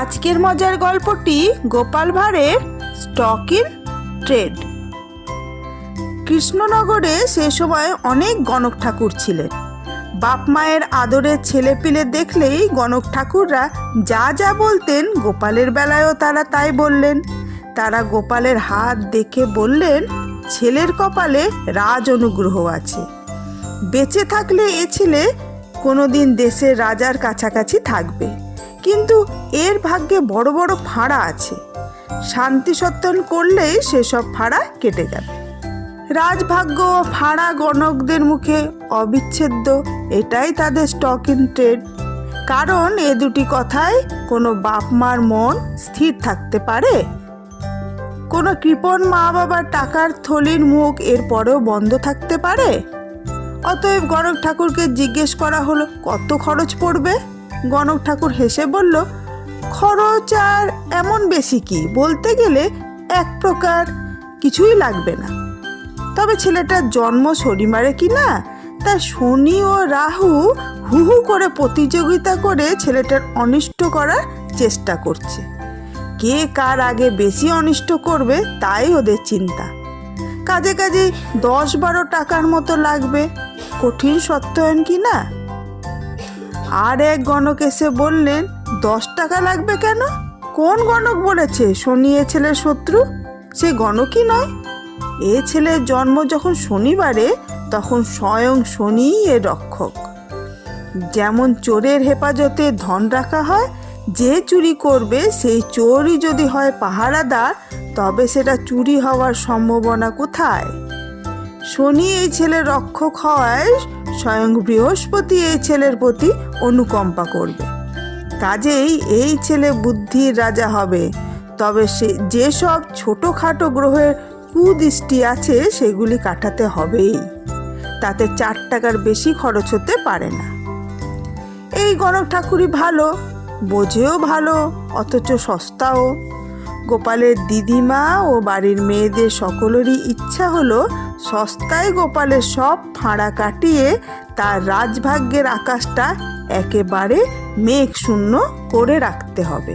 আজকের মজার গল্পটি গোপাল ভাঁড়ের স্টক ইন ট্রেড। কৃষ্ণনগরে সে সময় অনেক গণক ঠাকুর ছিলেন। বাপ মায়ের আদরের ছেলেপিলে দেখলেই গণক ঠাকুররা যা যা বলতেন গোপালের বেলায়ও তারা তাই বললেন। তারা গোপালের হাত দেখে বললেন, ছেলের কপালে রাজ অনুগ্রহ আছে। বেঁচে থাকলে এ ছেলে কোনোদিন দেশের রাজার কাছাকাছি থাকবে, কিন্তু এর ভাগ্যে বড় বড় ফাঁড়া আছে। শান্তি সত্তন করলেই সেসব ফাঁড়া কেটে যাবে। রাজভাগ্য ফাঁড়া গণকদের মুখে অবিচ্ছেদ্য, এটাই তাদের স্টক ইন ট্রেড। কারণ এ দুটি কথায় কোনো বাপ মার মন স্থির থাকতে পারে? কোনো কৃপণ মা বাবার টাকার থলির মুখ এর পরেও বন্ধ থাকতে পারে? অতএব গণক ঠাকুরকে জিজ্ঞেস করা হলো, কত খরচ পড়বে? গণক ঠাকুর হেসে বলল, খরচ আর এমন বেশি কি, বলতে গেলে এক প্রকার কিছুই লাগবে না। তবে ছেলেটার জন্ম শনিবারে কি না, তা শনি ও রাহু হু হু করে প্রতিযোগিতা করে ছেলেটার অনিষ্ট করার চেষ্টা করছে। কে কার আগে বেশি অনিষ্ট করবে তাই ওদের চিন্তা। কাজে কাজে 10-12 টাকার মতো লাগবে, কঠিন সত্যায়ন কি না? আর এক গণক এসে বললেন, 10 টাকা লাগবে কেন? কোন গণক বলেছে শনি এ ছেলের শত্রু? সে গণকই নয়। এ ছেলের জন্ম যখন শনিবারে, তখন স্বয়ং শনিই এর রক্ষক। যেমন চোরের হেফাজতে ধন রাখা হয়, যে চুরি করবে সেই চোরই যদি হয় পাহারাদার, তবে সেটা চুরি হওয়ার সম্ভাবনা কোথায়? শনি এই ছেলের রক্ষক হওয়ায় স্বয়ং বৃহস্পতি এই ছেলের প্রতি অনুকম্পা করবে। কাজেই এই ছেলে বুদ্ধির রাজা হবে। তবে সে যেসব ছোটোখাটো গ্রহের কুদৃষ্টি আছে সেগুলি কাটাতে হবেই। তাতে 4 টাকার বেশি খরচ হতে পারে না। এই গণক ঠাকুরই ভালো, বোঝেও ভালো, অথচ সস্তাও। গোপালের দিদিমা ও বাড়ির মেয়েদের সকলেরই ইচ্ছা হলো সস্তায় গোপালের সব ফাঁড়া কাটিয়ে তার রাজভাগ্যের আকাশটা একেবারে মেঘ শূন্য করে রাখতে হবে।